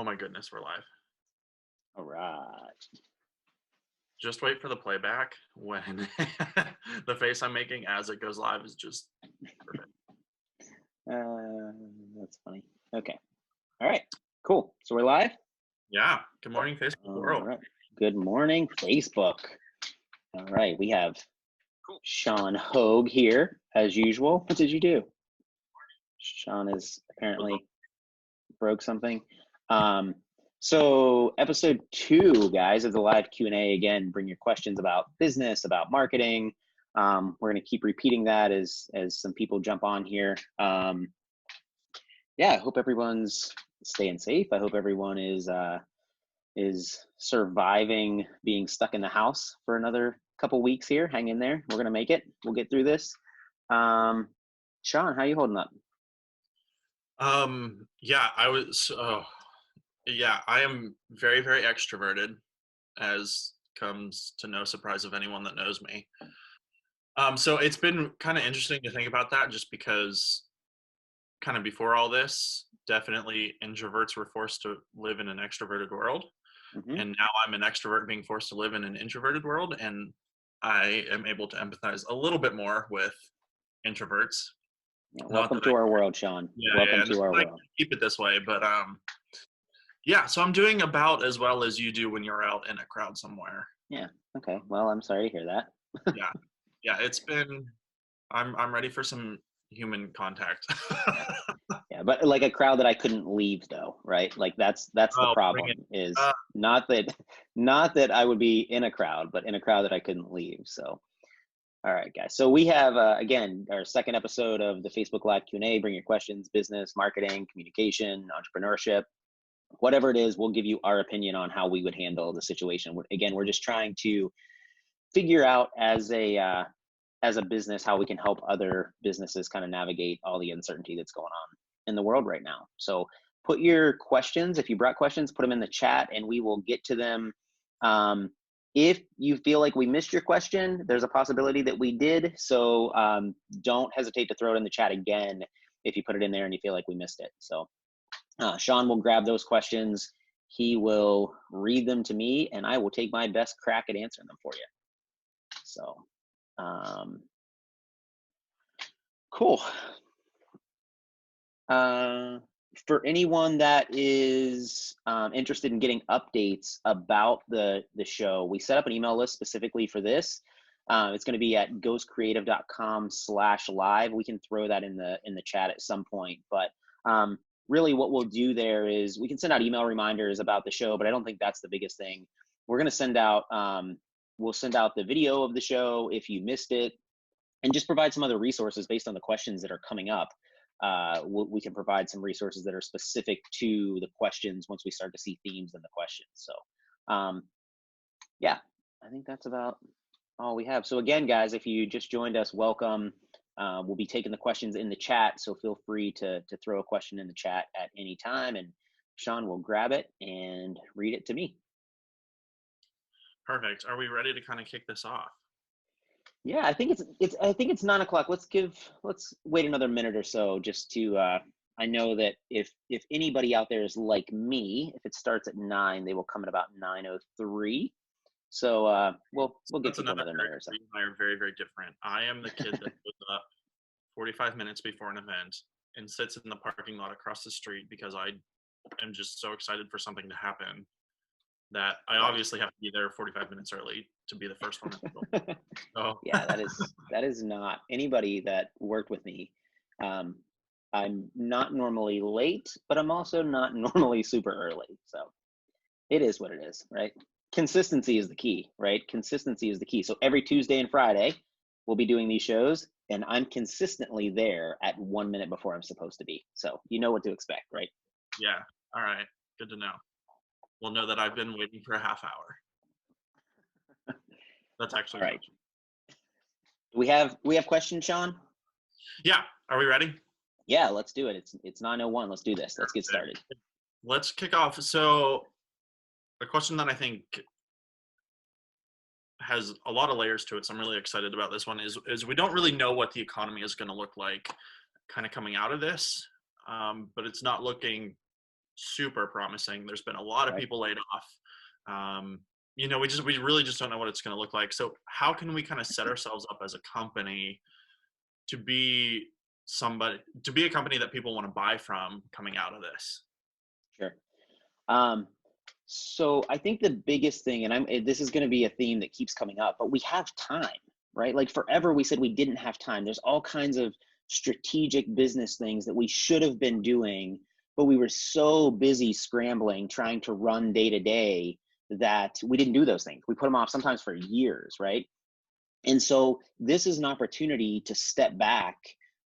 Oh my goodness, we're live. All right. Just wait for the playback when the face I'm making as it goes live is just perfect. That's funny. Okay. All right. Cool. So we're live. Yeah. Good morning, Facebook All world. right. Good morning, Facebook. All right. We have Sean Hogue here as usual. What did you do? Sean is apparently broke something. So episode 2, guys, of the live Q&A. Again, bring your questions about business, about marketing. We're going to keep repeating that as some people jump on here. Yeah, I hope everyone's staying safe. I hope everyone is surviving being stuck in the house for another couple weeks here. Hang in there. We're going to make it. We'll get through this. Sean, how you holding up? Yeah, I am very, very extroverted, as comes to no surprise of anyone that knows me. So it's been kind of interesting to think about that, just because kind of before all this, definitely introverts were forced to live in an extroverted world. Mm-hmm. And now I'm an extrovert being forced to live in an introverted world, and I am able to empathize a little bit more with introverts. Yeah, Not welcome that to our world, Sean. Welcome to our I world. keep it this way, but yeah. So I'm doing about as well as you do when you're out in a crowd somewhere. Yeah. Okay. Well, I'm sorry to hear that. Yeah. It's been. I'm ready for some human contact. Yeah, but like a crowd that I couldn't leave, though, right? Like that's the Oh, bring problem. it. Is not that I would be in a crowd, but in a crowd that I couldn't leave. So, all right, guys. So we have again our second episode of the Facebook Live Q&A. Bring your questions, business, marketing, communication, entrepreneurship, whatever it is. We'll give you our opinion on how we would handle the situation. Again, we're just trying to figure out as a business how we can help other businesses kind of navigate all the uncertainty that's going on in the world right now. So put your questions, if you brought questions, put them in the chat and we will get to them. If you feel like we missed your question, there's a possibility that we did. So don't hesitate to throw it in the chat again if you put it in there and you feel like we missed it. So Sean will grab those questions. He will read them to me and I will take my best crack at answering them for you. So cool. For anyone that is interested in getting updates about the show, we set up an email list specifically for this. It's going to be at ghostcreativ.com/live. We can throw that in the chat at some point, but really what we'll do there is we can send out email reminders about the show, but I don't think that's the biggest thing. We're going to send out, we'll send out the video of the show if you missed it, and just provide some other resources based on the questions that are coming up. We can provide some resources that are specific to the questions once we start to see themes in the questions. So yeah, I think that's about all we have. So again, guys, if you just joined us, welcome. We'll be taking the questions in the chat, so feel free to throw a question in the chat at any time, and Sean will grab it and read it to me. Perfect. Are we ready to kind of kick this off? Yeah, I think it's 9 o'clock. Let's wait another minute or so just to I know that if anybody out there is like me, if it starts at 9, they will come at about 9:03. So we'll get people another minute or so. You and I are very, very different. I am the kid that goes up 45 minutes before an event and sits in the parking lot across the street because I am just so excited for something to happen that I obviously have to be there 45 minutes early to be the first one. So. Yeah, that is not anybody that worked with me. I'm not normally late, but I'm also not normally super early. So it is what it is, right? Consistency is the key, right? Consistency is the key. So every Tuesday and Friday, we'll be doing these shows, and I'm consistently there at 1 minute before I'm supposed to be. So you know what to expect, right? Yeah. All right. Good to know. We'll know that I've been waiting for a half hour. That's actually all right. We have questions, Sean? Yeah. Are we ready? Yeah, let's do it. It's 9:01. Let's do this. Let's get started. Let's kick off. So a question that I think has a lot of layers to it, so I'm really excited about this one, is we don't really know what the economy is going to look like kind of coming out of this, but it's not looking super promising. There's been a lot of Right. people laid off. Um, we really just don't know what it's going to look like. So how can we kind of set ourselves up as a company to be to be a company that people want to buy from coming out of this? Sure. Um, so I think the biggest thing, and this is going to be a theme that keeps coming up, but we have time, right? Like forever, we said we didn't have time. There's all kinds of strategic business things that we should have been doing, but we were so busy scrambling, trying to run day to day that we didn't do those things. We put them off sometimes for years, right? And so this is an opportunity to step back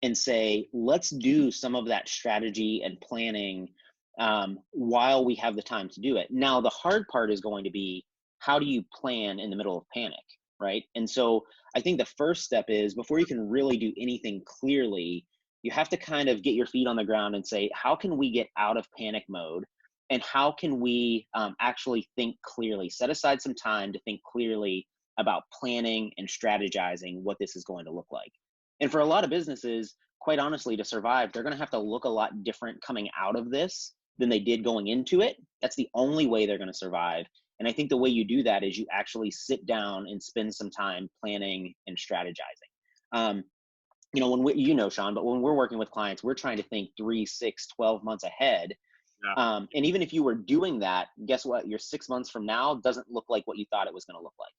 and say, let's do some of that strategy and planning while we have the time to do it. Now, the hard part is going to be, how do you plan in the middle of panic, right? And so I think the first step is, before you can really do anything clearly, you have to kind of get your feet on the ground and say, how can we get out of panic mode? And how can we actually think clearly, set aside some time to think clearly about planning and strategizing what this is going to look like. And for a lot of businesses, quite honestly, to survive, they're going to have to look a lot different coming out of this than they did going into it. That's the only way they're going to survive. And I think the way you do that is you actually sit down and spend some time planning and strategizing. Sean, but when we're working with clients, we're trying to think 3, 6, 12 months ahead. Yeah. And even if you were doing that, guess what? Your 6 months from now doesn't look like what you thought it was going to look like.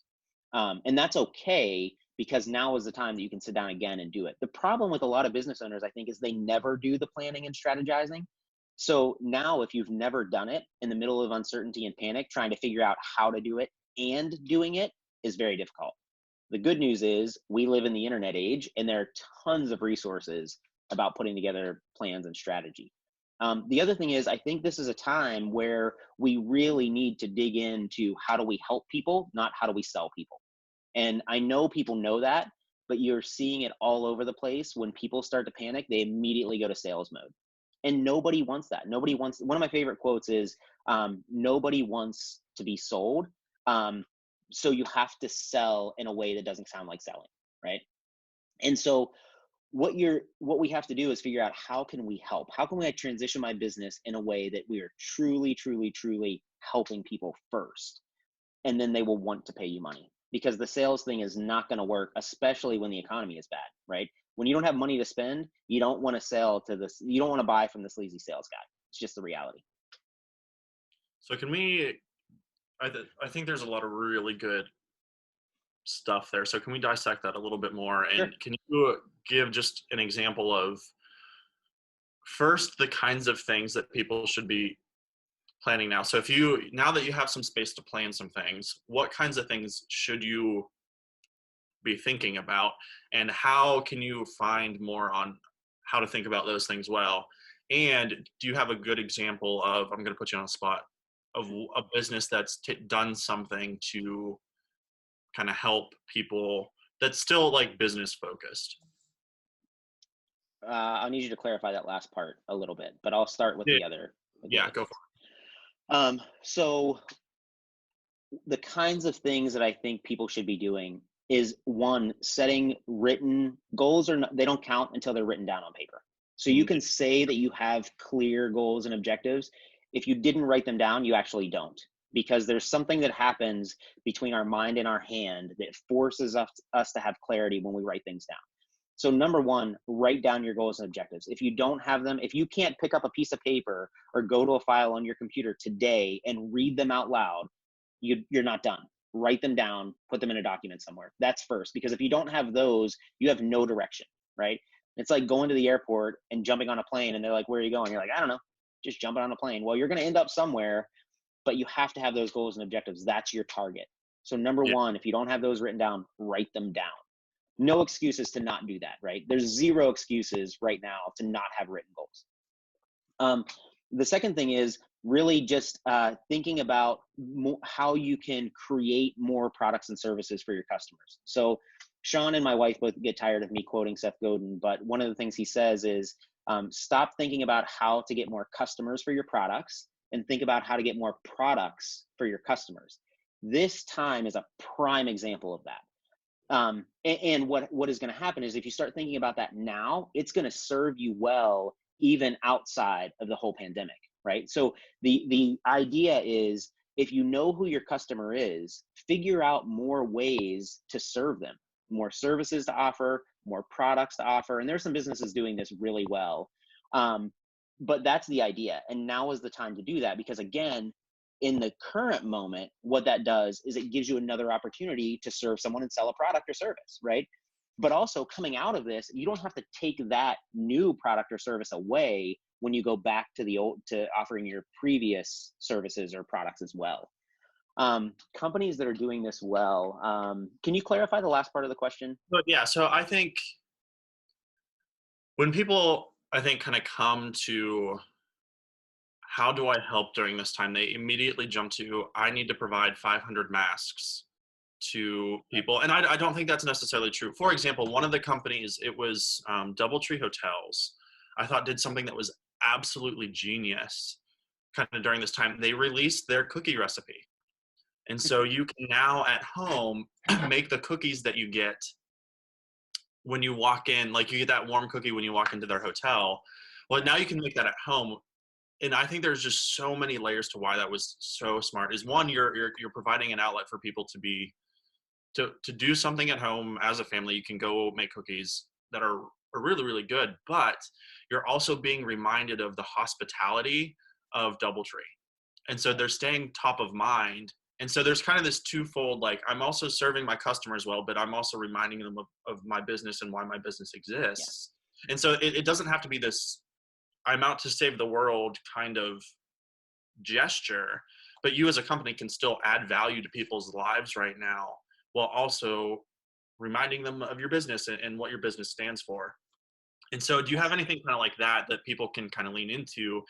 And that's okay, because now is the time that you can sit down again and do it. The problem with a lot of business owners, I think, is they never do the planning and strategizing. So now, if you've never done it, in the middle of uncertainty and panic, trying to figure out how to do it and doing it is very difficult. The good news is we live in the internet age, and there are tons of resources about putting together plans and strategy. The other thing is, I think this is a time where we really need to dig into, how do we help people, not how do we sell people. And I know people know that, but you're seeing it all over the place. When people start to panic, they immediately go to sales mode. And nobody wants that. Nobody wants, one of my favorite quotes is, nobody wants to be sold. So you have to sell in a way that doesn't sound like selling, right? And so what we have to do is figure out, how can we help? How can we transition my business in a way that we are truly, truly, truly helping people first? And then they will want to pay you money, because the sales thing is not going to work, especially when the economy is bad, right? When you don't have money to spend, you don't want to sell to this, you don't want to buy from the sleazy sales guy. It's just the reality. So can we? I think there's a lot of really good stuff there. So can we dissect that a little bit more? Sure. And can you give just an example of, first, the kinds of things that people should be planning now? So now that you have some space to plan some things, what kinds of things should you be thinking about, and how can you find more on how to think about those things well? And do you have a good example of, I'm going to put you on a spot, of a business that's done something to kind of help people that's still like business focused? I'll need you to clarify that last part a little bit, but I'll start with Yeah, the yeah, other go for things. So the kinds of things that I think people should be doing is, one, setting written goals. Or not, they don't count until they're written down on paper. So you it. can say that you have clear goals and objectives. If you didn't write them down, you actually don't, because there's something that happens between our mind and our hand that forces us to have clarity when we write things down. So number one, write down your goals and objectives. If you don't have them, if you can't pick up a piece of paper or go to a file on your computer today and read them out loud, you're not done. Write them down, put them in a document somewhere. That's first, because if you don't have those, you have no direction, right? It's like going to the airport and jumping on a plane, and they're like, "Where are you going?" You're like, "I don't know, just jumping on a plane." Well, you're going to end up somewhere, but you have to have those goals and objectives. That's your target. So number Yeah, one, if you don't have those written down, write them down. No excuses to not do that, right? There's zero excuses right now to not have written goals. The second thing is really just thinking about how you can create more products and services for your customers. So Sean and my wife both get tired of me quoting Seth Godin, but one of the things he says is, stop thinking about how to get more customers for your products, and think about how to get more products for your customers. This time is a prime example of that. And what is going to happen is, if you start thinking about that now, it's going to serve you well even outside of the whole pandemic, right? So the idea is, if you know who your customer is, figure out more ways to serve them, more services to offer, more products to offer. And there's some businesses doing this really well. But that's the idea. And now is the time to do that, because again, in the current moment, what that does is it gives you another opportunity to serve someone and sell a product or service, right? But also, coming out of this, you don't have to take that new product or service away when you go back to the old, to offering your previous services or products as well. Companies that are doing this well, can you clarify the last part of the question? But yeah, so I think when people, I think, kind of come to how do I help during this time, they immediately jump to, I need to provide 500 masks to people. And I don't think that's necessarily true. For example, one of the companies, it was Doubletree Hotels, I thought did something that was absolutely genius kind of during this time. They released their cookie recipe. And so you can now at home make the cookies that you get when you walk in, like you get that warm cookie when you walk into their hotel. Well, now you can make that at home. And I think there's just so many layers to why that was so smart. Is one, you're providing an outlet for people to be to do something at home as a family. You can go make cookies that are really, really good, but you're also being reminded of the hospitality of Doubletree. And so they're staying top of mind. And so there's kind of this twofold, like I'm also serving my customers well, but I'm also reminding them of my business and why my business Yeah. exists. And so it doesn't have to be this I'm out to save the world kind of gesture, but you as a company can still add value to people's lives right now while also reminding them of your business and what your business stands for. And so do you have anything kind of like that that people can kind of lean into,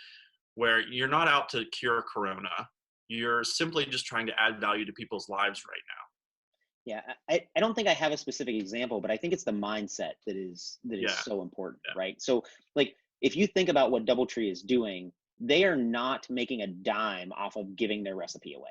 where you're not out to cure corona, you're simply just trying to add value to people's lives right Yeah, I don't think I have a specific example, but I think it's the mindset that now? is so important, Yeah, right? So like, if you think about what Doubletree is doing, they are not making a dime off of giving their recipe away,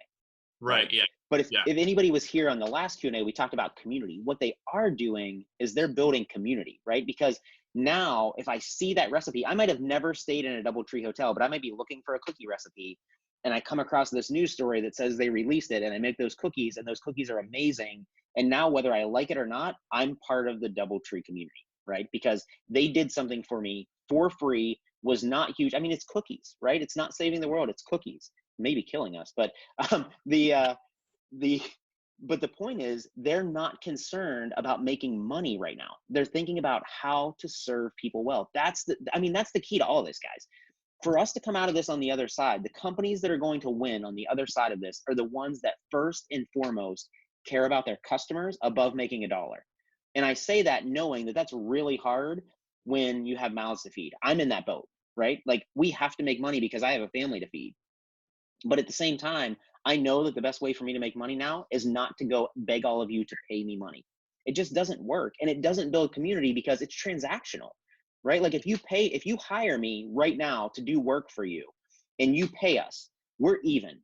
right, right? yeah, But if, yeah, if anybody was here on the last Q&A, we talked about community. What they are doing is they're building community, right? Because now if I see that recipe, I might have never stayed in a Doubletree hotel, but I might be looking for a cookie recipe, and I come across this news story that says they released it, and I make those cookies, and those cookies are amazing. And now, whether I like it or not, I'm part of the Doubletree community, right? Because they did something for me for free, was not huge. I mean, it's cookies, right? It's not saving the world, it's cookies, maybe killing us. But the but the point is, they're not concerned about making money right now. They're thinking about how to serve people well. That's the key to all this, guys. For us to come out of this on the other side, the companies that are going to win on the other side of this are the ones that first and foremost care about their customers above making a dollar. And I say that knowing that that's really hard when you have mouths to feed. I'm in that boat, right? Like, we have to make money because I have a family to feed. But at the same time, I know that the best way for me to make money now is not to go beg all of you to pay me money. It just doesn't work. And it doesn't build community because it's transactional, right? Like, if you hire me right now to do work for you and you pay us, we're even.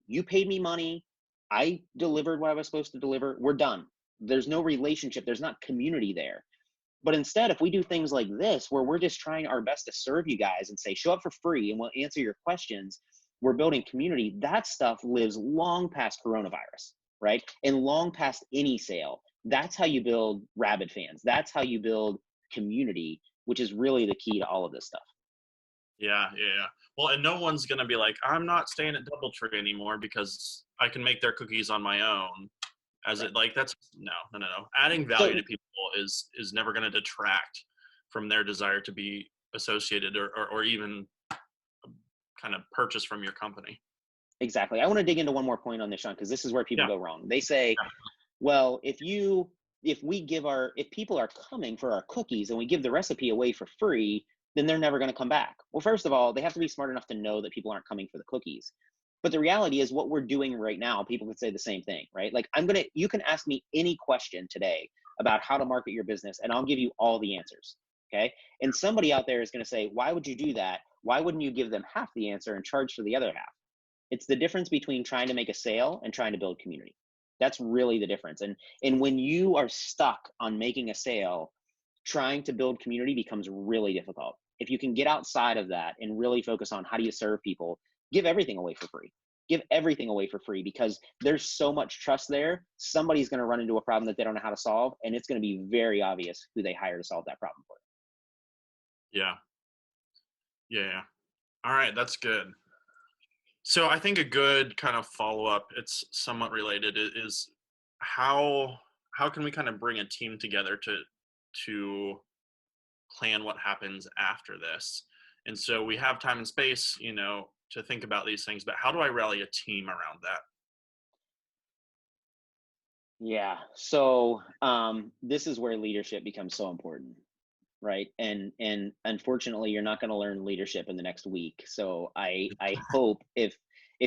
You paid me money. I delivered what I was supposed to deliver. We're done. There's no relationship. There's not community there. But instead, if we do things like this, where we're just trying our best to serve you guys and say, show up for free and we'll answer your questions, we're building community. That stuff lives long past coronavirus, right? And long past any sale. That's how you build rabid fans. That's how you build community, which is really the key to all of this stuff. yeah. Well, and no one's gonna be like, I'm not staying at Doubletree anymore because I can make their cookies on my own. As Right. it like that's no. Adding value to So people is never going to detract from their desire to be associated or even kind of purchase from your company. exactly. I want to dig into one more point on this, Sean, because this is where people Yeah, go wrong. They say, well, if people are coming for our cookies and we give the recipe away for free, then they're never going to come back. Well, first of all, they have to be smart enough to know that people aren't coming for the cookies. But the reality is, what we're doing right now, people could say the same thing, right? Like, you can ask me any question today about how to market your business, and I'll give you all the answers. Okay. And somebody out there is going to say, why would you do that? Why wouldn't you give them half the answer and charge for the other half? It's the difference between trying to make a sale and trying to build community. That's really the difference. And when you are stuck on making a sale, trying to build community becomes really difficult. If you can get outside of that and really focus on how do you serve people, give everything away for free. Give everything away for free because there's so much trust there. Somebody's going to run into a problem that they don't know how to solve, and it's going to be very obvious who they hire to solve that problem for. Yeah. Yeah. Yeah. All right. That's good. So I think a good kind of follow up, it's somewhat related, is how how can we kind of bring a team together to plan what happens after this? And so we have time and space, to think about these things, but how do I rally a team around that? Yeah. So this is where leadership becomes so important, right? And unfortunately, you're not going to learn leadership in the next week. So I hope if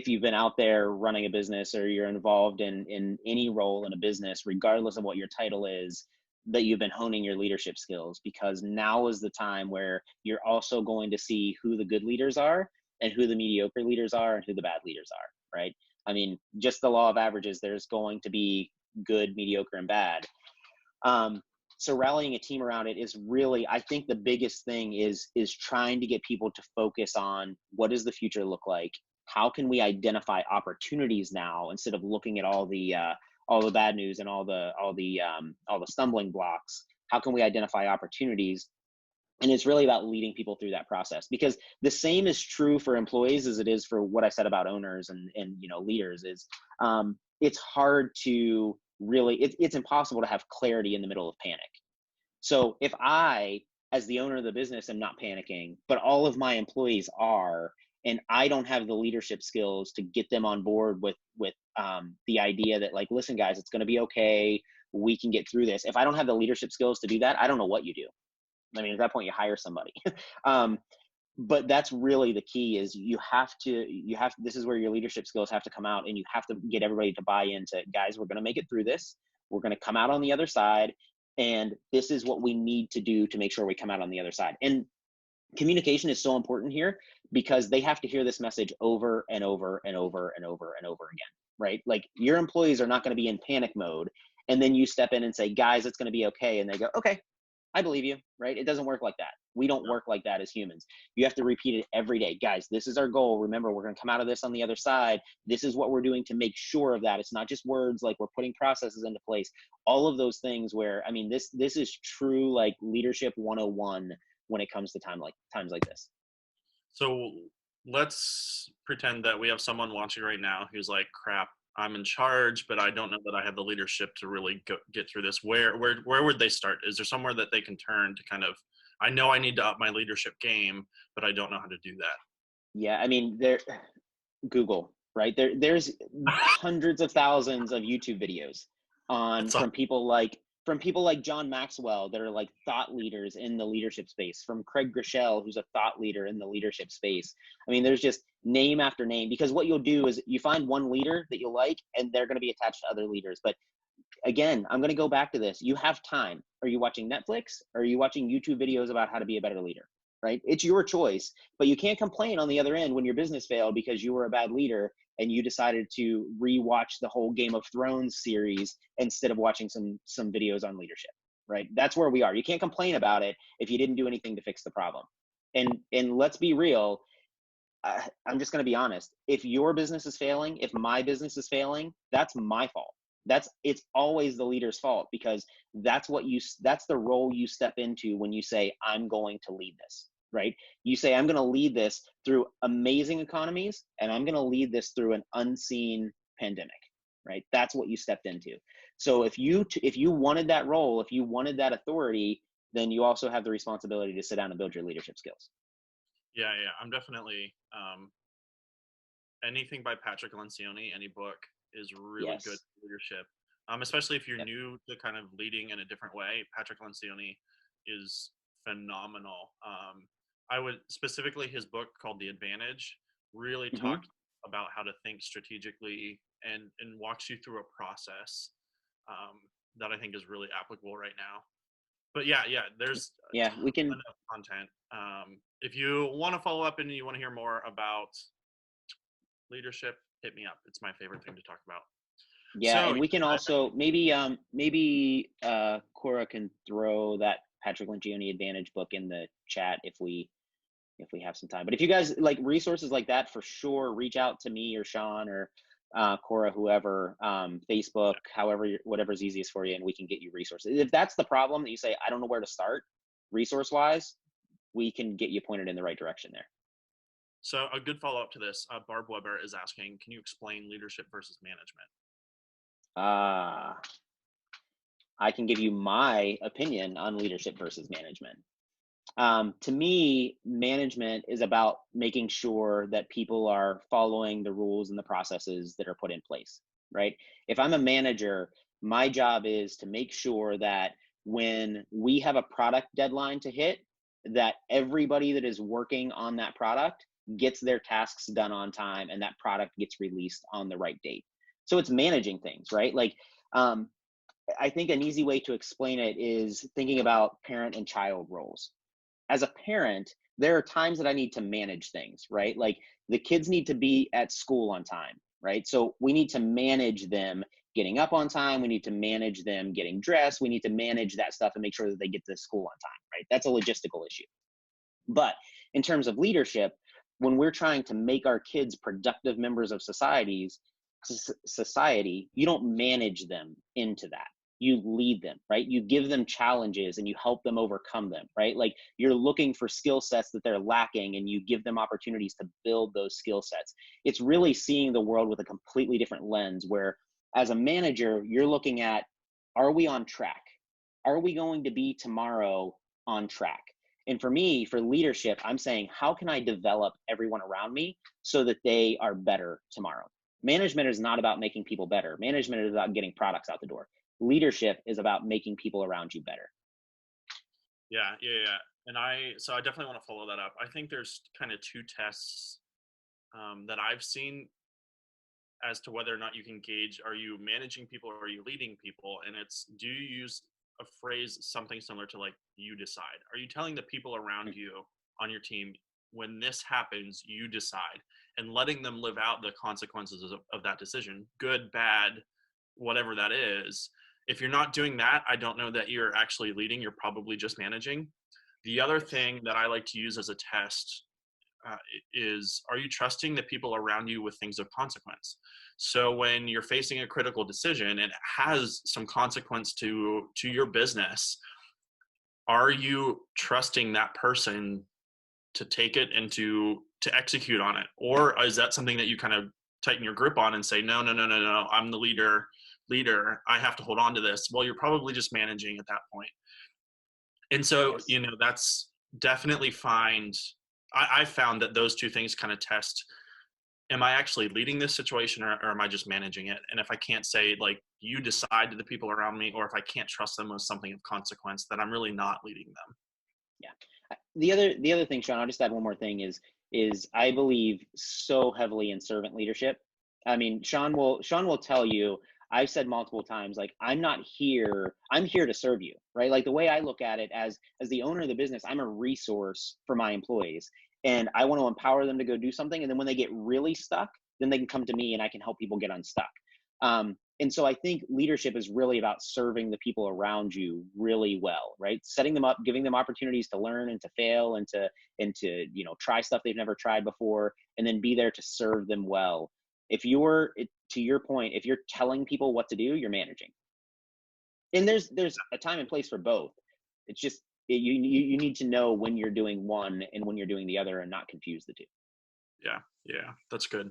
you've been out there running a business or you're involved in any role in a business, regardless of what your title is, that you've been honing your leadership skills, because now is the time where you're also going to see who the good leaders are and who the mediocre leaders are and who the bad leaders are, right? I mean, just the law of averages, there's going to be good, mediocre, and bad. Um, so rallying a team around it is really, I think the biggest thing is trying to get people to focus on what does the future look like? How can we identify opportunities now instead of looking at all the bad news and all the stumbling blocks? How can we identify opportunities? And it's really about leading people through that process, because the same is true for employees as it is for what I said about owners and leaders. Is it's hard to really, it's impossible to have clarity in the middle of panic. So if I, as the owner of the business, am not panicking, but all of my employees are, and I don't have the leadership skills to get them on board with the idea that, like, listen, guys, it's going to be okay. We can get through this. If I don't have the leadership skills to do that, I don't know what you do. I mean, at that point, you hire somebody. um, but that's really the key. Is this is where your leadership skills have to come out, and you have to get everybody to buy into, guys, we're going to make it through this. We're going to come out on the other side, and this is what we need to do to make sure we come out on the other side. And communication is so important here, because they have to hear this message over and over and over and over and over again, right? Like, your employees are not going to be in panic mode, and then you step in and say, guys, it's going to be okay, and they go, okay, I believe you, right? It doesn't work like that. We don't work like that as humans. You have to repeat it every day. Guys, this is our goal. Remember, we're going to come out of this on the other side. This is what we're doing to make sure of that. It's not just words, like, we're putting processes into place. All of those things where, I mean, this is true, like, leadership 101 when it comes to times like this. So let's pretend that we have someone watching right now who's like, crap, I'm in charge, but I don't know that I have the leadership to really get through this. Where would they start? Is there somewhere that they can turn to kind of, I know I need to up my leadership game, but I don't know how to do that? Yeah, I mean, Google, right? There's hundreds of thousands of YouTube videos on That's all. from people like John Maxwell that are like thought leaders in the leadership space, from Craig Groeschel, who's a thought leader in the leadership space. I mean, there's just name after name, because what you'll do is you find one leader that you like, and they're going to be attached to other leaders. But again, I'm going to go back to this. You have time. Are you watching Netflix, or are you watching YouTube videos about how to be a better leader? Right? It's your choice, but you can't complain on the other end when your business failed because you were a bad leader and you decided to rewatch the whole Game of Thrones series instead of watching some videos on leadership. Right? That's where we are. You can't complain about it if you didn't do anything to fix the problem. And let's be real. I'm just going to be honest. If your business is failing, if my business is failing, that's my fault. It's always the leader's fault, because that's the role you step into when you say, I'm going to lead this, right? You say, I'm going to lead this through amazing economies, and I'm going to lead this through an unseen pandemic, right? That's what you stepped into. So if you wanted that role, if you wanted that authority, then you also have the responsibility to sit down and build your leadership skills. Yeah, yeah. I'm definitely anything by Patrick Lencioni, any book is really good Yes. leadership. Especially if you're Yep. new to kind of leading in a different way. Patrick Lencioni is phenomenal. I would specifically, his book called The Advantage really Hmm. talked about how to think strategically and walks you through a process um, that I think is really applicable right now. But yeah, yeah, there's a Yeah, we ton can. of content. If you want to follow up and you want to hear more about leadership, hit me up. It's my favorite thing to talk about. Yeah, So, and we can also maybe Cora can throw that Patrick Lencioni Advantage book in the chat if we have some time. But if you guys like resources like that, for sure, reach out to me or Sean or Cora, whoever, Facebook, however, whatever's easiest for you, and we can get you resources. If that's the problem that you say, I don't know where to start resource wise, we can get you pointed in the right direction there. So a good follow-up to this, Barb Weber is asking, can you explain leadership versus management? I can give you my opinion on leadership versus management. To me, management is about making sure that people are following the rules and the processes that are put in place, right? If I'm a manager, my job is to make sure that when we have a product deadline to hit, that everybody that is working on that product gets their tasks done on time and that product gets released on the right date. So it's managing things, right? Like, I think an easy way to explain it is thinking about parent and child roles. As a parent, there are times that I need to manage things, right? Like the kids need to be at school on time, right? So we need to manage them getting up on time. We need to manage them getting dressed. We need to manage that stuff and make sure that they get to school on time, right? That's a logistical issue. But in terms of leadership, when we're trying to make our kids productive members of society, you don't manage them into that. You lead them, right? You give them challenges and you help them overcome them, right? Like you're looking for skill sets that they're lacking and you give them opportunities to build those skill sets. It's really seeing the world with a completely different lens where as a manager, you're looking at, are we on track? Are we going to be tomorrow on track? And for me, for leadership, I'm saying, how can I develop everyone around me so that they are better tomorrow? Management is not about making people better. Management is about getting products out the door. Leadership is about making people around you better. Yeah. And so I definitely want to follow that up. I think there's kind of two tests that I've seen as to whether or not you can gauge, are you managing people or are you leading people? And it's, do you use a phrase, something similar to like, you decide? Are you telling the people around you on your team, when this happens, you decide, and letting them live out the consequences of that decision, good, bad, whatever that is? If you're not doing that, I don't know that you're actually leading. You're probably just managing. The other thing that I like to use as a test is, are you trusting the people around you with things of consequence? So when you're facing a critical decision and it has some consequence to your business, are you trusting that person to take it and to execute on it? Or is that something that you kind of tighten your grip on and say, no, I'm the leader, I have to hold on to this? Well, you're probably just managing at that point. And so, Yes. that's definitely I found that those two things kind of test, am I actually leading this situation, or am I just managing it? And if I can't say, like, you decide to the people around me, or if I can't trust them with something of consequence, then I'm really not leading them. Yeah. The other thing, Sean, I'll just add one more thing is I believe so heavily in servant leadership. I mean, Sean will tell you, I've said multiple times, like, I'm here to serve you, right? Like the way I look at it as the owner of the business, I'm a resource for my employees and I want to empower them to go do something. And then when they get really stuck, then they can come to me and I can help people get unstuck. And so I think leadership is really about serving the people around you really well, right? Setting them up, giving them opportunities to learn and to fail and to try stuff they've never tried before, and then be there to serve them well. If you're, to your point, if you're telling people what to do, you're managing. And there's a time and place for both. It's just you need to know when you're doing one and when you're doing the other and not confuse the two. Yeah, that's good.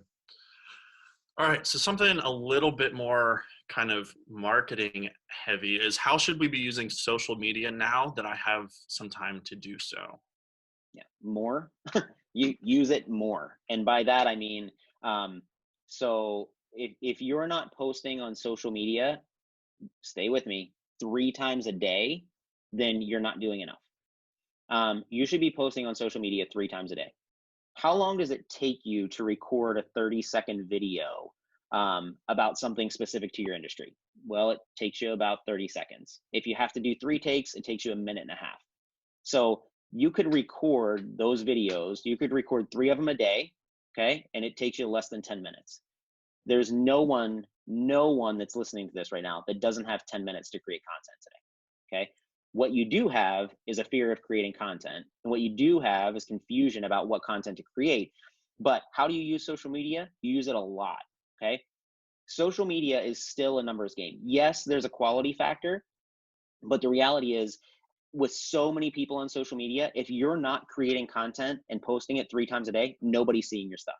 All right, so something a little bit more kind of marketing heavy is, how should we be using social media now that I have some time to do so? Yeah, more. You use it more, and by that I mean, so if you're not posting on social media, stay with me, 3 times a day, then you're not doing enough. You should be posting on social media 3 times a day. How long does it take you to record a 30-second video about something specific to your industry? Well, it takes you about 30 seconds. If you have to do 3 takes, it takes you a minute and a half. So you could record those videos. You could record 3 of them a day, okay? And it takes you less than 10 minutes. There's no one that's listening to this right now that doesn't have 10 minutes to create content today, okay? What you do have is a fear of creating content. And what you do have is confusion about what content to create. But how do you use social media? You use it a lot. Okay. Social media is still a numbers game. Yes, there's a quality factor, but the reality is, with so many people on social media, if you're not creating content and posting it 3 times a day, nobody's seeing your stuff.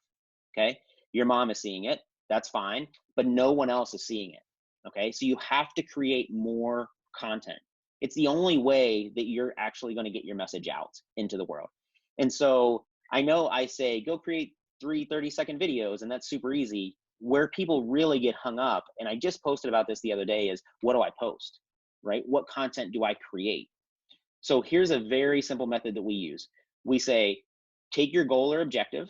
Okay. Your mom is seeing it. That's fine. But no one else is seeing it. Okay. So you have to create more content. It's the only way that you're actually going to get your message out into the world. And so I know I say, go create 30-second videos, and that's super easy. Where people really get hung up, and I just posted about this the other day, is what do I post? Right? What content do I create? So here's a very simple method that we use. We say, take your goal or objective,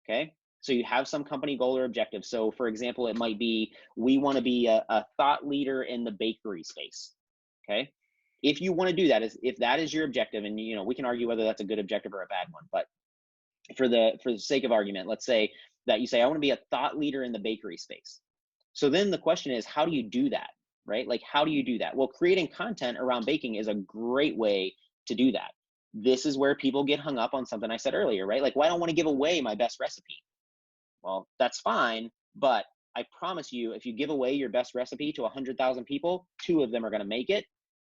okay? So you have some company goal or objective. So for example, it might be, we want to be a thought leader in the bakery space, okay? If you want to do that, if that is your objective, and we can argue whether that's a good objective or a bad one, but for the sake of argument, let's say that you say, I want to be a thought leader in the bakery space. So then the question is, how do you do that? Right? Like, how do you do that? Well, creating content around baking is a great way to do that. This is where people get hung up on something I said earlier, right? Like, well, I don't want to give away my best recipe. Well, that's fine, but I promise you, if you give away your best recipe to 100,000 people, 2 of them are going to make it,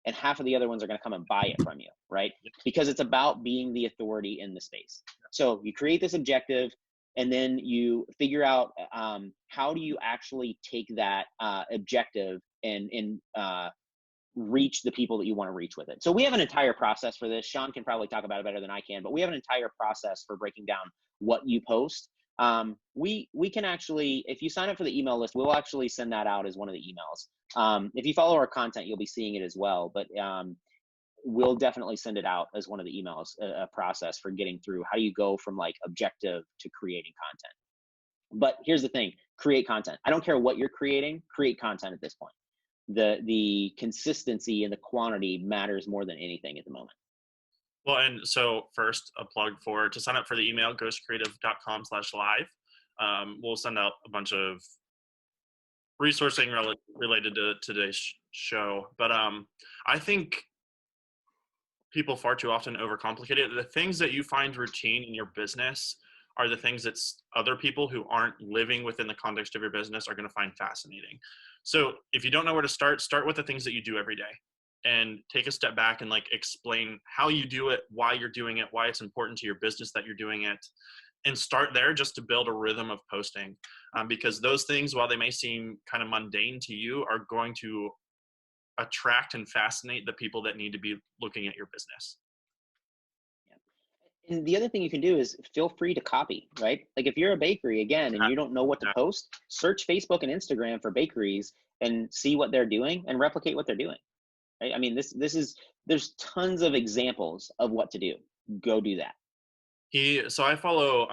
and half of the other ones are going to come and buy it from you, right? Because it's about being the authority in the space. So you create this objective, and then you figure out how do you actually take that objective and reach the people that you want to reach with it. So we have an entire process for this. Sean can probably talk about it better than I can, but we have an entire process for breaking down what you post. We can actually, if you sign up for the email list, we'll actually send that out as one of the emails. If you follow our content, you'll be seeing it as well, but we'll definitely send it out as one of the emails, a process for getting through how do you go from like objective to creating content. But here's the thing, create content. I don't care what you're creating, create content at this point. The consistency and the quantity matters more than anything at the moment. Well, and so first, a plug for to sign up for the email, ghostcreativ.com/live. We'll send out a bunch of resourcing related to today's show. But I think people far too often overcomplicate it. The things that you find routine in your business are the things that other people who aren't living within the context of your business are going to find fascinating. So if you don't know where to start with the things that you do every day and take a step back and like explain how you do it, why you're doing it, why it's important to your business that you're doing it, and start there just to build a rhythm of posting. Because those things, while they may seem kind of mundane to you, are going to attract and fascinate the people that need to be looking at your business. And the other thing you can do is feel free to copy, right? Like if you're a bakery again and you don't know what to post, search Facebook and Instagram for bakeries and see what they're doing and replicate what they're doing. Right? I mean, there's tons of examples of what to do. Go do that. So I follow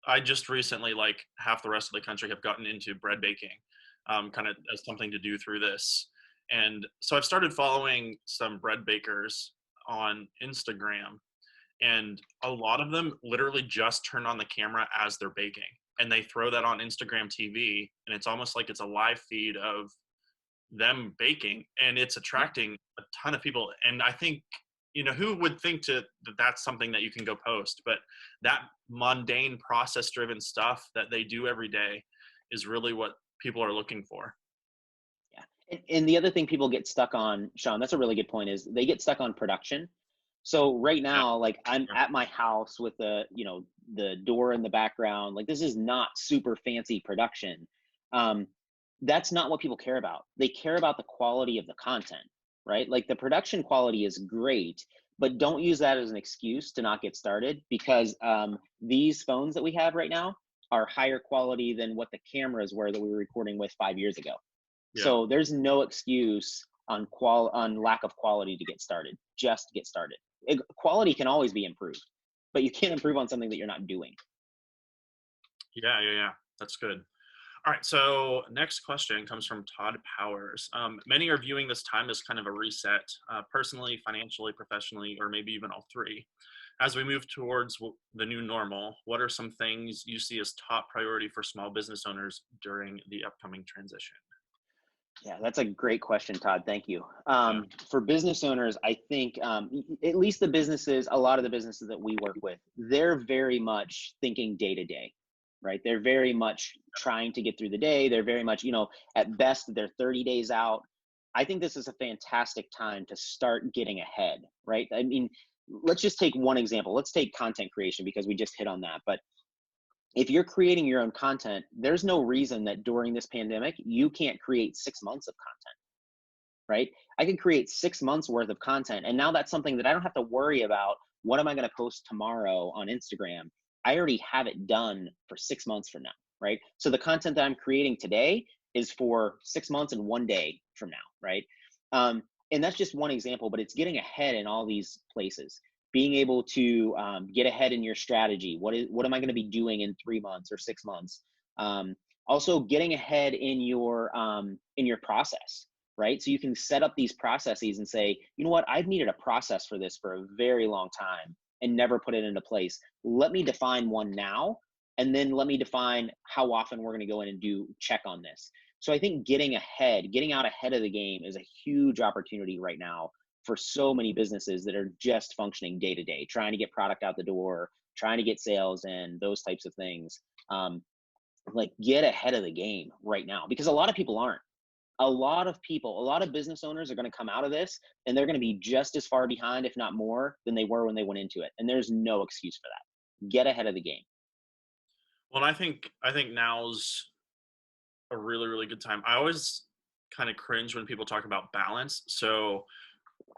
I just recently, like half the rest of the country, have gotten into bread baking, kind of as something to do through this. And so I've started following some bread bakers on Instagram, and a lot of them literally just turn on the camera as they're baking, and they throw that on Instagram TV, and it's almost like it's a live feed of them baking, and it's attracting a ton of people. And I think, who would think that that's something that you can go post, but that mundane process driven stuff that they do every day is really what people are looking for. Yeah. And the other thing people get stuck on, Sean, that's a really good point, is they get stuck on production. So right Yeah, now, like I'm sure. at my house with the door in the background. Like this is not super fancy production. Um, that's not what people care about. They care about the quality of the content, right? Like the production quality is great, but don't use that as an excuse to not get started, because these phones that we have right now are higher quality than what the cameras were that we were recording with 5 years ago. Yeah. So there's no excuse on lack of quality to get started. Just get started. Quality can always be improved, but you can't improve on something that you're not doing. Yeah. That's good. All right, so next question comes from Todd Powers. Many are viewing this time as kind of a reset, personally, financially, professionally, or maybe even all three. As we move towards the new normal, what are some things you see as top priority for small business owners during the upcoming transition? Yeah, that's a great question, Todd. Thank you. Yeah. For business owners, I think at least the businesses, a lot of the businesses that we work with, they're very much thinking day to day, right? They're very much trying to get through the day. They're very much, at best, they're 30 days out. I think this is a fantastic time to start getting ahead, right? I mean, let's just take one example. Let's take content creation because we just hit on that. But if you're creating your own content, there's no reason that during this pandemic, you can't create 6 months of content, right? I can create 6 months worth of content. And now that's something that I don't have to worry about. What am I going to post tomorrow on Instagram? I already have it done for 6 months from now, right? So the content that I'm creating today is for 6 months and one day from now, right? And that's just one example, but it's getting ahead in all these places. Being able to get ahead in your strategy. What am I going to be doing in 3 months or 6 months? Also, getting ahead in your process, right? So you can set up these processes and say, you know what, I've needed a process for this for a very long time and never put it into place. Let me define one now, and then let me define how often we're going to go in and do check on this. So I think getting out ahead of the game is a huge opportunity right now for so many businesses that are just functioning day to day, trying to get product out the door, trying to get sales in, those types of things. Like get ahead of the game right now because a lot of people aren't. A lot of business owners are going to come out of this and they're going to be just as far behind, if not more, than they were when they went into it. And there's no excuse for that. Get ahead of the game. Well, I think now's a really, really good time. I always kind of cringe when people talk about balance. So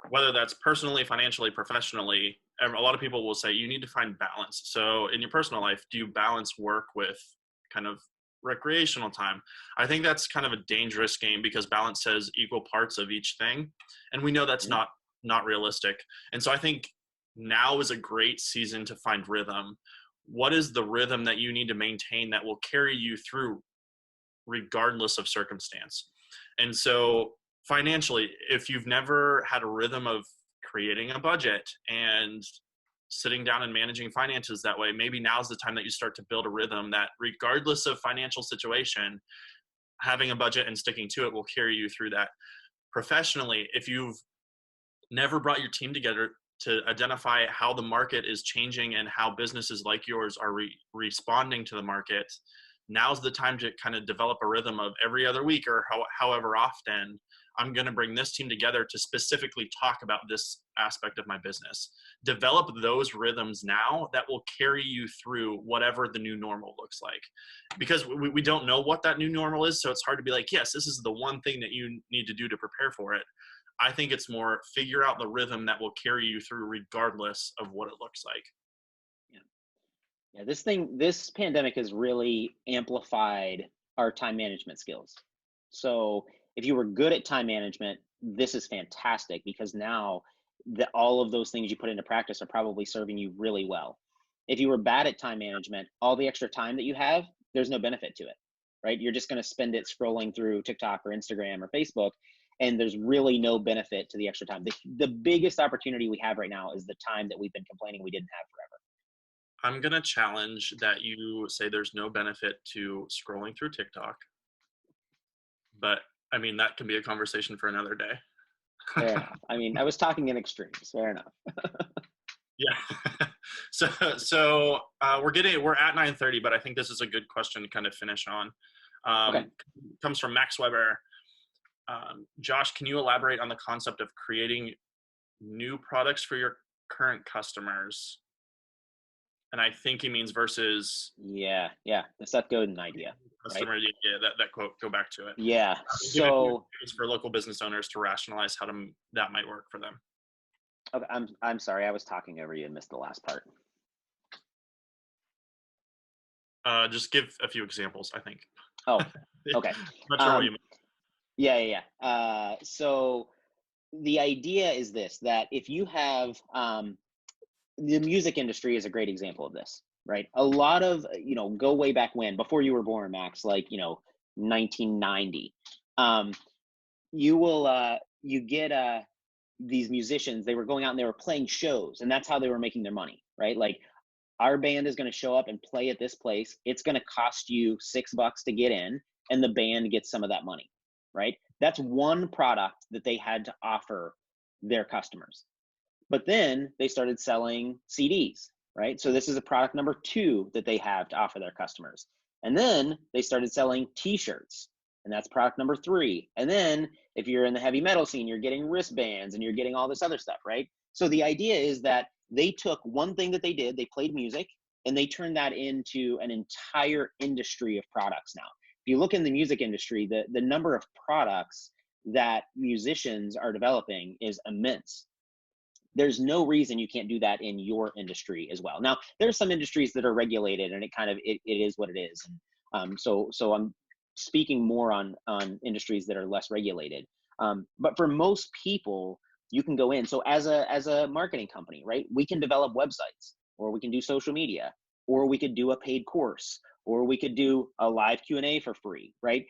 whether that's personally, financially, professionally, a lot of people will say you need to find balance. So in your personal life, do you balance work with kind of recreational time? I think that's kind of a dangerous game because balance says equal parts of each thing, and we know that's Mhm. not realistic. And so I think now is a great season to find rhythm. What is the rhythm that you need to maintain that will carry you through regardless of circumstance? And so financially, if you've never had a rhythm of creating a budget and sitting down and managing finances that way, maybe now's the time that you start to build a rhythm that regardless of financial situation, having a budget and sticking to it will carry you through that. Professionally, if you've never brought your team together to identify how the market is changing and how businesses like yours are responding to the market, now's the time to kind of develop a rhythm of every other week or however often I'm going to bring this team together to specifically talk about this aspect of my business. Develop those rhythms now that will carry you through whatever the new normal looks like. Because we don't know what that new normal is. So it's hard to be like, yes, this is the one thing that you need to do to prepare for it. I think it's more figure out the rhythm that will carry you through regardless of what it looks like. Yeah. Yeah. This pandemic has really amplified our time management skills. So if you were good at time management, this is fantastic because now all of those things you put into practice are probably serving you really well. If you were bad at time management, all the extra time that you have, there's no benefit to it, right? You're just going to spend it scrolling through TikTok or Instagram or Facebook, and there's really no benefit to the extra time. The biggest opportunity we have right now is the time that we've been complaining we didn't have forever. I'm going to challenge that you say there's no benefit to scrolling through TikTok, but I mean, that can be a conversation for another day. Fair enough. I mean, I was talking in extremes. Fair enough. Yeah. We're at 9:30, but I think this is a good question to kind of finish on. Okay. Comes from Max Weber. Josh, can you elaborate on the concept of creating new products for your current customers? And I think he means versus Yeah. Yeah. The Seth Godin idea, right? customer. Yeah, that quote. Go back to it. Yeah. Give a few So tips for local business owners to rationalize that might work for them. okay, I'm sorry, I was talking over you and missed the last part. Just give a few examples. I think. Oh, okay. Not sure what you Um, mean. so the idea is this: that if you have the music industry is a great example of this, right? A lot of go way back when, before you were born, Max, like 1990. Um, you get these musicians. They were going out and they were playing shows, and that's how they were making their money, right? Like our band is going to show up and play at this place. It's going to cost you $6 to get in, and the band gets some of that money. right? That's one product that they had to offer their customers. But then they started selling CDs, right? So this is a product number two that they have to offer their customers. And then they started selling t-shirts, and that's product number three. And then if you're in the heavy metal scene, you're getting wristbands and you're getting all this other stuff, right? So the idea is that they took one thing that they did, they played music, and they turned that into an entire industry of products now. If you look in the music industry, the number of products that musicians are developing is immense. There's no reason you can't do that in your industry as well. Now, there's some industries that are regulated, and it is what it is. And so I'm speaking more on industries that are less regulated. But for most people, you can go in. So as a marketing company, right, we can develop websites, or we can do social media, or we could do a paid course, or we could do a live Q&A for free, right?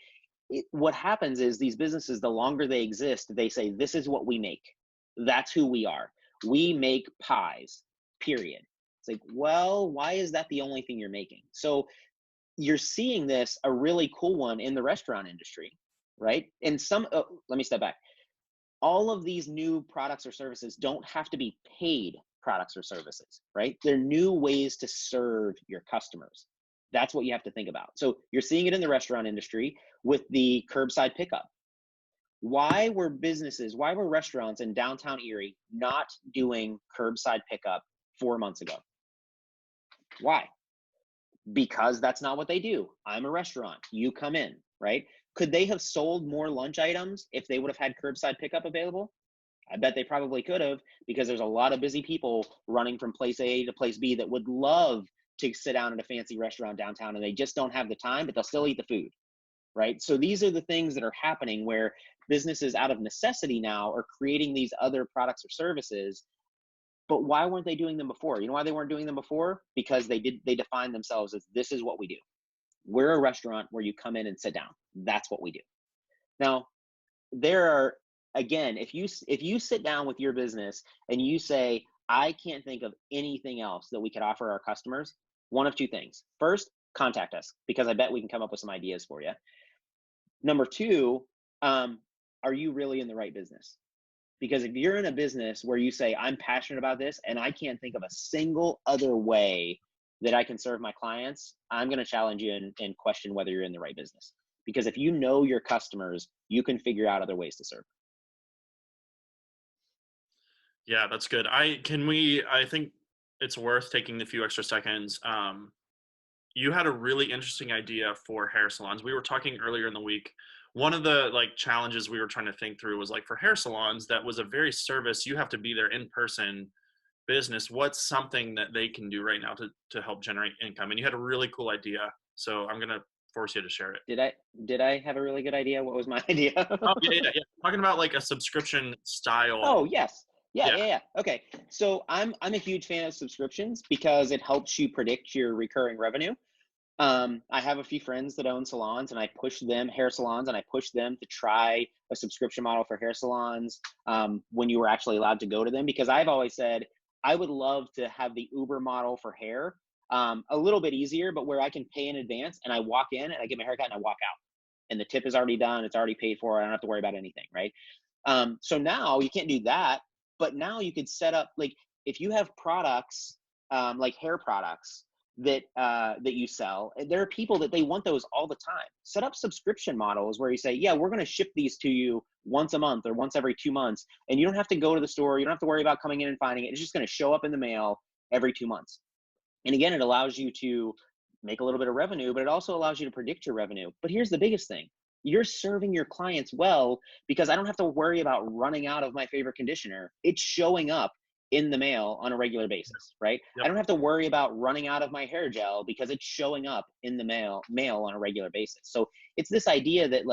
What happens is these businesses, the longer they exist, they say, this is what we make. That's who we are. We make pies, period. It's like, well, why is that the only thing you're making? So you're seeing this, a really cool one in the restaurant industry, right? And let me step back. All of these new products or services don't have to be paid products or services, right? They're new ways to serve your customers. That's what you have to think about. So you're seeing it in the restaurant industry with the curbside pickup. Why were restaurants in downtown Erie not doing curbside pickup 4 months ago? Why? Because that's not what they do. I'm a restaurant. You come in, right? Could they have sold more lunch items if they would have had curbside pickup available? I bet they probably could have, because there's a lot of busy people running from place A to place B that would love to sit down at a fancy restaurant downtown, and they just don't have the time, but they'll still eat the food, right? So these are the things that are happening where businesses out of necessity now are creating these other products or services. But why weren't they doing them before? You know why they weren't doing them before? Because they defined themselves as, this is what we do. We're a restaurant where you come in and sit down. That's what we do. Now, there are, again, if you sit down with your business and you say, I can't think of anything else that we could offer our customers, one of two things. First, contact us, because I bet we can come up with some ideas for you. Number two, are you really in the right business? Because if you're in a business where you say, I'm passionate about this and I can't think of a single other way that I can serve my clients, I'm going to challenge you and question whether you're in the right business. Because if you know your customers, you can figure out other ways to serve. Yeah, that's good. I think it's worth taking a few extra seconds. You had a really interesting idea for hair salons. We were talking earlier in the week. One of the challenges we were trying to think through was for hair salons, that was a very service. You have to be there in person business. What's something that they can do right now to help generate income? And you had a really cool idea. So I'm going to force you to share it. Did I have a really good idea? What was my idea? Oh, yeah. Talking about a subscription style. Oh, yes. Yeah. Yeah. Okay. So I'm a huge fan of subscriptions because it helps you predict your recurring revenue. I have a few friends that own salons, and I push them, hair salons, and I push them to try a subscription model for hair salons when you were actually allowed to go to them, because I've always said I would love to have the Uber model for hair, a little bit easier, but where I can pay in advance and I walk in and I get my haircut and I walk out, and the tip is already done. It's already paid for. I don't have to worry about anything, right? So now you can't do that, but now you could set up, if you have products, like hair products that you sell, there are people that they want those all the time. Set up subscription models where you say, yeah, we're going to ship these to you once a month or once every 2 months, and you don't have to go to the store. You don't have to worry about coming in and finding it. It's just going to show up in the mail every 2 months. And again, it allows you to make a little bit of revenue, but it also allows you to predict your revenue. But here's the biggest thing. You're serving your clients well, because I don't have to worry about running out of my favorite conditioner. It's showing up in the mail on a regular basis, right? Yep. I don't have to worry about running out of my hair gel because it's showing up in the mail on a regular basis. So it's this idea that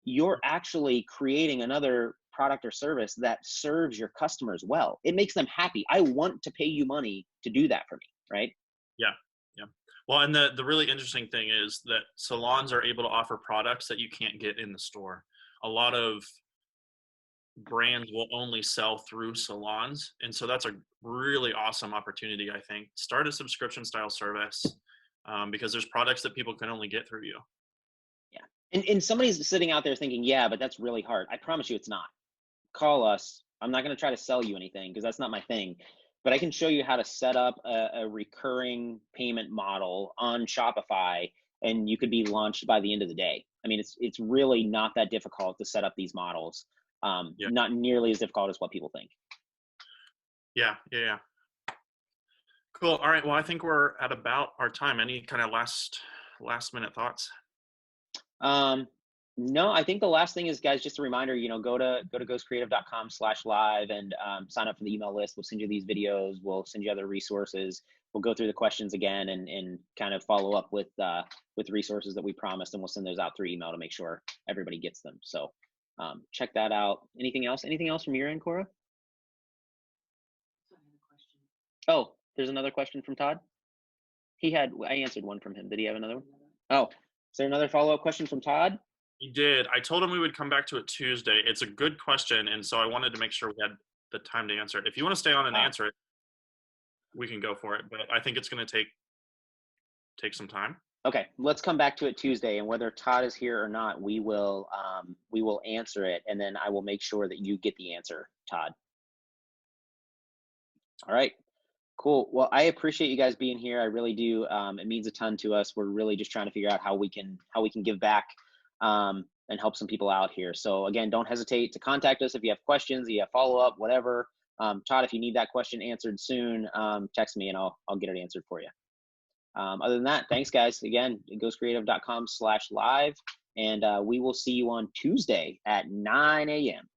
you're actually creating another product or service that serves your customers well. It makes them happy. I want to pay you money to do that for me, right? Yeah. Well, and the really interesting thing is that salons are able to offer products that you can't get in the store. A lot of brands will only sell through salons, and so that's a really awesome opportunity. I think start a subscription style service, because there's products that people can only get through you. Yeah. And somebody's sitting out there thinking, yeah, but that's really hard. I promise you it's not. Call us. I'm not going to try to sell you anything because that's not my thing. But I can show you how to set up a recurring payment model on Shopify, and you could be launched by the end of the day. I mean, it's really not that difficult to set up these models. Yeah. Not nearly as difficult as what people think. Yeah. Yeah. Yeah. Cool. All right. Well, I think we're at about our time. Any kind of last minute thoughts? Um, no, I think the last thing is, guys, just a reminder, go to ghostcreative.com/live and sign up for the email list. We'll send you these videos. We'll send you other resources. We'll go through the questions again and kind of follow up with resources that we promised, and we'll send those out through email to make sure everybody gets them. So check that out. Anything else? Anything else from your end, Cora? Oh, there's another question from Todd. I answered one from him. Did he have another one? Oh, is there another follow-up question from Todd? You did. I told him we would come back to it Tuesday. It's a good question, and so I wanted to make sure we had the time to answer it. If you want to stay on and answer it, we can go for it. But I think it's going to take some time. Okay, let's come back to it Tuesday, and whether Todd is here or not, we will answer it, and then I will make sure that you get the answer, Todd. All right, cool. Well, I appreciate you guys being here. I really do. It means a ton to us. We're really just trying to figure out how we can give back and help some people out here. So again, don't hesitate to contact us if you have questions, if you have follow up, whatever. Todd, if you need that question answered soon, text me and I'll get it answered for you. Other than that, thanks guys. Again, ghostcreative.com/live, and we will see you on Tuesday at 9 a.m.